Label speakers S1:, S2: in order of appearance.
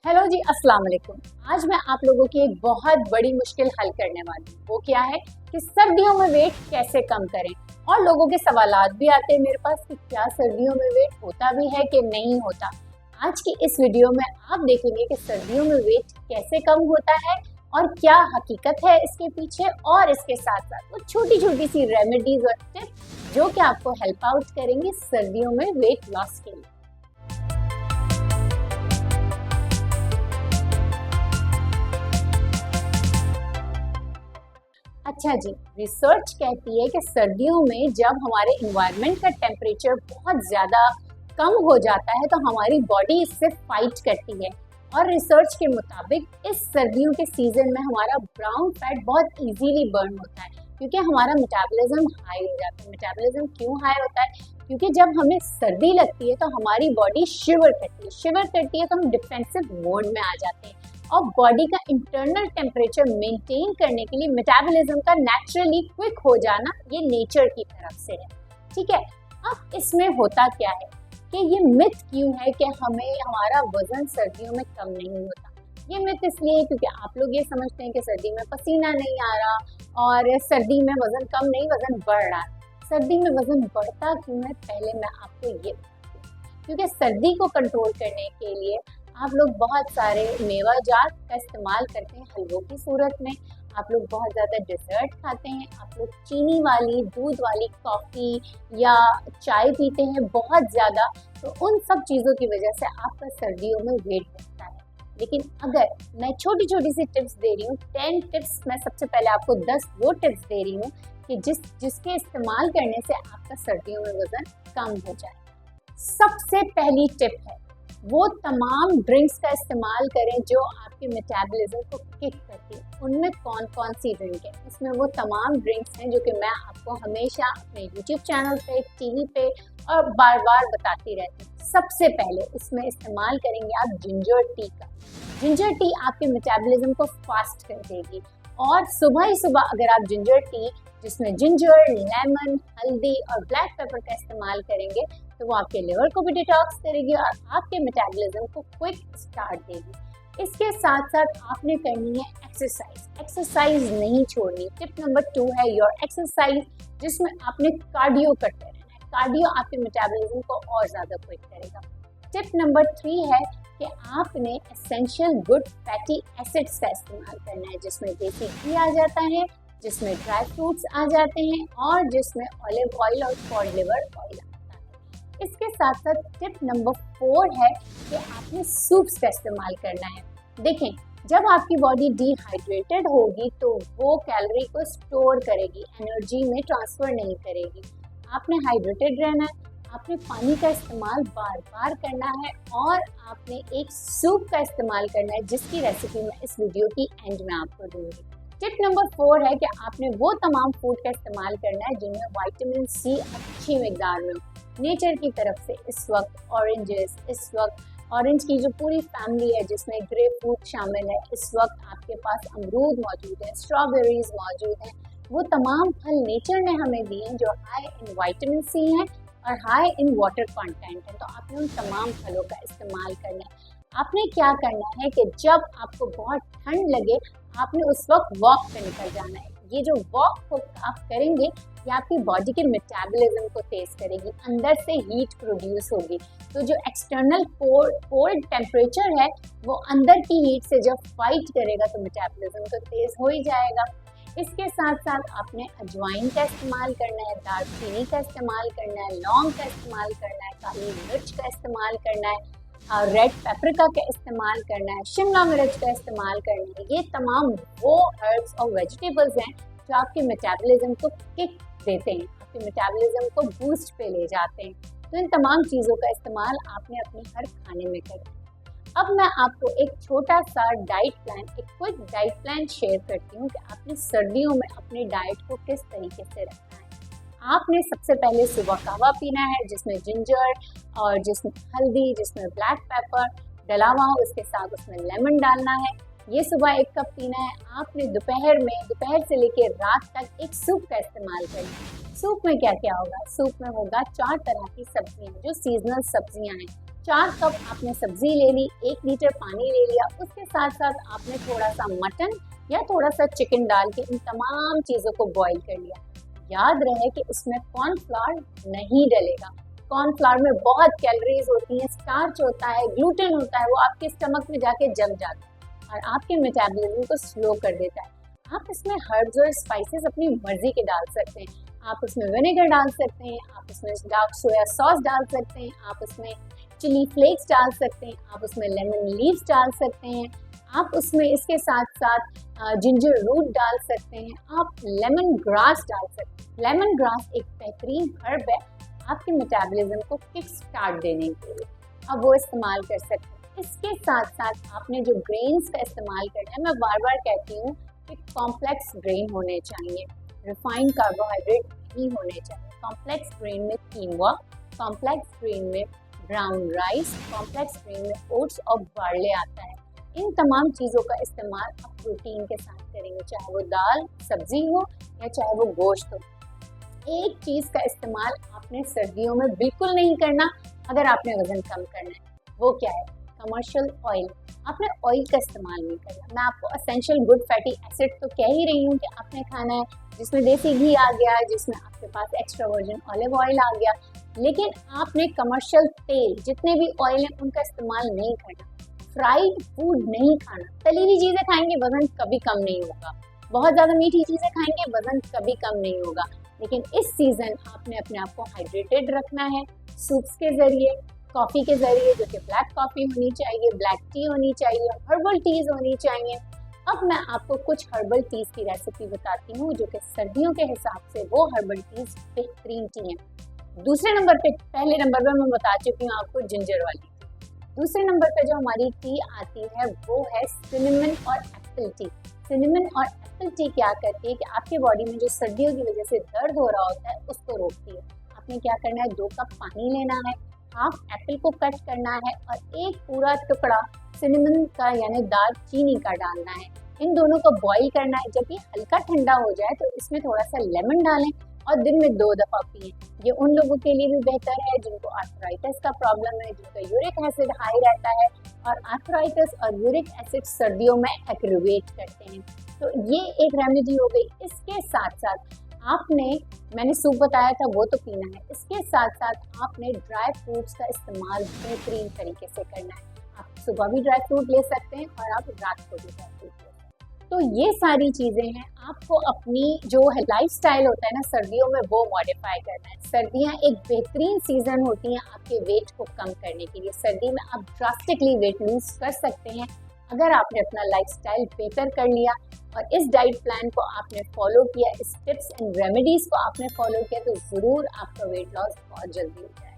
S1: Hello जी, अस्सलाम वालेकुम। आज मैं आप लोगों की एक बहुत बड़ी मुश्किल हल करने वाली हूँ। वो क्या है कि सर्दियों में वेट कैसे कम करें। और लोगों के सवालात भी आते हैं मेरे पास कि क्या सर्दियों में वेट होता भी है कि नहीं होता। आज की इस वीडियो में आप देखेंगे कि सर्दियों में वेट कैसे कम होता है और क्या हकीकत है इसके पीछे, और इसके साथ साथ वो छोटी छोटी सी रेमेडीज और टिप्स जो कि आपको हेल्प आउट करेंगे सर्दियों में वेट लॉस के लिए। अच्छा जी, रिसर्च कहती है कि सर्दियों में जब हमारे इन्वायरमेंट का टेम्परेचर बहुत ज़्यादा कम हो जाता है तो हमारी बॉडी इससे फाइट करती है। और रिसर्च के मुताबिक इस सर्दियों के सीजन में हमारा ब्राउन फैट बहुत इजीली बर्न होता है क्योंकि हमारा मेटाबॉलिज्म हाई हो जाता है। मेटाबॉलिज्म क्यों हाई होता है? क्योंकि जब हमें सर्दी लगती है तो हमारी बॉडी शिवर करती है तो हम डिफेंसिव मोड में आ जाते हैं। और बॉडी का इंटरनल टेम्परेचर मेंटेन करने के लिए मेटाबॉलिज्म का नेचुरली क्विक हो जाना ये नेचर की तरफ से है। ठीक है, अब इसमें होता क्या है कि ये मिथ क्यों है कि हमें हमारा वजन सर्दियों में कम नहीं होता। ये मिथ इसलिए है क्योंकि आप लोग ये समझते हैं कि सर्दी में पसीना नहीं आ रहा और सर्दी में वजन कम नहीं, वजन बढ़ रहा है। सर्दी में वजन बढ़ता क्यों है, पहले मैं आपको ये बताती हूँ। क्योंकि सर्दी को कंट्रोल करने के लिए आप लोग बहुत सारे मेवा जात का इस्तेमाल करते हैं हलवों की सूरत में। आप लोग बहुत ज़्यादा डिज़र्ट खाते हैं, आप लोग चीनी वाली दूध वाली कॉफ़ी या चाय पीते हैं बहुत ज़्यादा। तो उन सब चीज़ों की वजह से आपका सर्दियों में वेट बढ़ता है। लेकिन अगर मैं छोटी छोटी सी टिप्स दे रही हूँ, 10 टिप्स, मैं सबसे पहले आपको 10 वो टिप्स दे रही हूँ कि जिसके इस्तेमाल करने से आपका सर्दियों में वज़न कम हो जाए। सबसे पहली टिप है वो तमाम ड्रिंक्स का इस्तेमाल करें जो आपके मेटाबॉलिज्म को किक करती है। उनमें कौन कौन सी ड्रिंक है? उसमें वो तमाम ड्रिंक्स हैं जो कि मैं आपको हमेशा अपने यूट्यूब चैनल पे, टीवी पे और बार बार बताती रहती हूँ। सबसे पहले इसमें इस्तेमाल करेंगे आप जिंजर टी का। जिंजर टी आपके मेटाबॉलिज्म को फास्ट कर देगी। और सुबह ही सुबह अगर आप जिंजर टी जिसमें जिंजर, लेमन, हल्दी और ब्लैक पेपर का इस्तेमाल करेंगे तो वो आपके लिवर को भी डिटॉक्स करेगी और आपके मेटाबॉलिज्म को क्विक स्टार्ट देगी। इसके साथ साथ आपने करनी है एक्सरसाइज नहीं छोड़नी। टिप नंबर 2 है योर एक्सरसाइज, जिसमें आपने कार्डियो करते रहना है। कार्डियो आपके मेटाबॉलिज्म को और ज़्यादा क्विक करेगा। टिप नंबर 3 है कि आपने एसेंशियल गुड फैटी एसिड्स का इस्तेमाल करना है, जिसमें देसी घी आ जाता है, जिसमें ड्राई फ्रूट्स आ जाते हैं और जिसमें ऑलिव ऑयल और कॉड लिवर ऑयल आता है। इसके साथ साथ टिप नंबर 4 है कि आपने सूप्स का इस्तेमाल करना है। देखें, जब आपकी बॉडी डिहाइड्रेटेड होगी तो वो कैलोरी को स्टोर करेगी, एनर्जी में ट्रांसफर नहीं करेगी। आपने हाइड्रेटेड रहना है, आपने पानी का इस्तेमाल बार बार करना है और आपने एक सूप का इस्तेमाल करना है जिसकी रेसिपी मैं इस वीडियो की एंड में आपको दूंगी। टिप नंबर 4 है कि आपने वो तमाम फूड का इस्तेमाल करना है जिनमें विटामिन सी अच्छी मिकदार में हो। नेचर की तरफ से इस वक्त ऑरेंजेस, इस वक्त ऑरेंज की जो पूरी फैमिली है जिसमें ग्रेप फ्रूट शामिल है, इस वक्त आपके पास अमरूद मौजूद है, स्ट्रॉबेरीज मौजूद हैं। वो तमाम फल नेचर ने हमें दिए हैं जो हाई इन विटामिन सी हैं और हाई इन वाटर कंटेंट है। तो आपने उन तमाम फलों का इस्तेमाल करना है। आपने क्या करना है कि जब आपको बहुत ठंड लगे आपने उस वक्त वॉक पे निकल जाना है। ये जो वॉक आप करेंगे ये आपकी बॉडी के मेटाबॉलिज्म को तेज करेगी, अंदर से हीट प्रोड्यूस होगी। तो जो एक्सटर्नल कोल्ड टेम्परेचर है वो अंदर की हीट से जब फाइट करेगा तो मेटाबॉलिज्म तो तेज हो ही जाएगा। इसके साथ साथ आपने अजवाइन का इस्तेमाल करना है, दालचीनी का इस्तेमाल करना है, लौंग का इस्तेमाल करना है, काली मिर्च का इस्तेमाल करना है, रेड पेपरिका का इस्तेमाल करना है, शिमला मिर्च का इस्तेमाल करना है। ये तमाम वो हर्ब्स और वेजिटेबल्स हैं जो आपके मेटाबॉलिज्म को किक देते हैं, आपके मेटाबॉलिज्म को बूस्ट पे ले जाते हैं। तो इन तमाम चीज़ों का इस्तेमाल आपने अपने हर खाने में करना है। अब मैं आपको एक छोटा सा डाइट प्लान, एक क्विक डाइट प्लान शेयर करती हूँ कि आपने सर्दियों में अपने डाइट को किस तरीके से रखना है। आपने सबसे पहले सुबह कहवा पीना है जिसमें जिंजर और जिसमें हल्दी, जिसमें ब्लैक पेपर डला हुआ हो, उसके साथ उसमें लेमन डालना है। ये सुबह 1 कप पीना है। आपने दोपहर से लेकर रात तक एक सूप का इस्तेमाल करना है। सूप में क्या क्या होगा? सूप में होगा 4 तरह की सब्जियां जो सीजनल सब्जियां हैं, 4 कप आपने सब्जी ले ली, 1 लीटर पानी ले लिया, उसके साथ साथ आपने थोड़ा सा मटन या थोड़ा सा चिकन डाल के इन तमाम चीज़ों को बॉईल कर लिया। याद रहे कि उसमें कॉर्नफ्लावर नहीं डलेगा। कॉर्नफ्लावर में बहुत कैलोरीज होती हैं, स्टार्च होता है, ग्लूटेन होता है, वो आपके स्टमक में जाके जम जाता है और आपके मेटाबॉलिज्म को स्लो कर देता है। आप इसमें हर्ब्स और स्पाइसेस अपनी मर्जी के डाल सकते हैं। आप उसमें विनेगर डाल सकते हैं, आप उसमें डार्क सोया सॉस डाल सकते हैं, आप उसमें चिली फ्लेक्स डाल सकते हैं, आप उसमें लेमन लीव्स डाल सकते हैं, आप उसमें इसके साथ साथ जिंजर रूट डाल सकते हैं, आप लेमन ग्रास डाल सकते हैं। लेमन ग्रास एक बेहतरीन हर्ब है आपके मेटाबॉलिज्म को किक स्टार्ट देने के लिए, आप वो इस्तेमाल कर सकते हैं। इसके साथ साथ आपने जो ग्रेन्स का इस्तेमाल करना है, मैं बार बार कहती हूँ कि कॉम्प्लेक्स ग्रेन होने चाहिए, रिफाइंड कार्बोहाइड्रेट नहीं होने चाहिए। कॉम्प्लेक्स ग्रेन में कीनवा, कॉम्प्लेक्स ग्रेन में ब्राउन राइस, कॉम्प्लेक्स ग्रेन में ओट्स और बार्ले आता है। इन तमाम चीज़ों का इस्तेमाल आप प्रोटीन के साथ करेंगे, चाहे वो दाल सब्जी हो या चाहे वो गोश्त हो। एक चीज़ का इस्तेमाल आपने सर्दियों में बिल्कुल नहीं करना अगर आपने वजन कम करना है, वो क्या है? Commercial oil. आपने ऑयल का इस्तेमाल नहीं करना। मैं आपको एसेंशियल गुड फैटी एसिड तो कह ही रही हूँ कि आपने खाना है जिसमें देसी घी आ गया, जिसमें आपके पास एक्स्ट्रा वर्जिन ऑलिव ऑयल आ गया, लेकिन आपने कमर्शियल तेल जितने भी ऑयल हैं उनका इस्तेमाल नहीं करना। फ्राइड फूड नहीं खाना। तली हुई चीज़ें खाएंगे वजन कभी कम नहीं होगा, बहुत ज़्यादा मीठी चीज़ें खाएंगे वजन कभी कम नहीं होगा। लेकिन इस सीज़न आपने अपने आप को हाइड्रेटेड रखना है, सूप्स के ज़रिए, कॉफ़ी के ज़रिए, जो कि ब्लैक कॉफ़ी होनी चाहिए, ब्लैक टी होनी चाहिए, हर्बल टीज़ होनी चाहिए। अब मैं आपको कुछ हर्बल टीज़ की रेसिपी बताती हूँ जो कि सर्दियों के हिसाब से वो हर्बल टीज़ बेहतरीन टी हैं। दूसरे नंबर पे, पहले नंबर पे मैं बता चुकी हूँ आपको जिंजर वाली। दूसरे नंबर पे जो हमारी टी आती है वो है सिनेमन और एप्पल टी। सिनेमन और एप्पल टी क्या करती है कि आपके बॉडी में जो सर्दियों की वजह से दर्द हो रहा होता है उसको रोकती है। आपने क्या करना है, 2 कप पानी लेना है, हाफ एप्पल को कट करना है और एक पूरा टुकड़ा सिनेमन का यानी दार चीनी का डालना है। इन दोनों को बॉईल करना है। जब ये हल्का ठंडा हो जाए तो इसमें थोड़ा सा लेमन डालें और दिन में 2 दफ़ा पिए। ये उन लोगों के लिए भी बेहतर है जिनको आर्थराइटिस का प्रॉब्लम है, जिनका यूरिक एसिड हाई रहता है, और आर्थराइटिस और यूरिक एसिड सर्दियों में एग्रीवेट करते हैं। तो ये एक रेमेडी हो गई। इसके साथ साथ आपने, मैंने सूप बताया था वो तो पीना है, इसके साथ साथ आपने ड्राई फ्रूट्स का इस्तेमाल बेहतरीन तरीके से करना है। आप सुबह भी ड्राई फ्रूट ले सकते हैं और आप रात को भी ड्राई फ्रूट ले सकते हैं। तो ये सारी चीज़ें हैं, आपको अपनी जो है लाइफस्टाइल होता है ना सर्दियों में वो मॉडिफाई करना है। सर्दियाँ एक बेहतरीन सीज़न होती हैं आपके वेट को कम करने के लिए। सर्दी में आप ड्रास्टिकली वेट लूज कर सकते हैं अगर आपने अपना लाइफस्टाइल बेहतर कर लिया और इस डाइट प्लान को आपने फॉलो किया, इस टिप्स एंड रेमेडीज़ को आपने फॉलो किया, तो ज़रूर आपका वेट लॉस बहुत जल्दी हो जाएगा।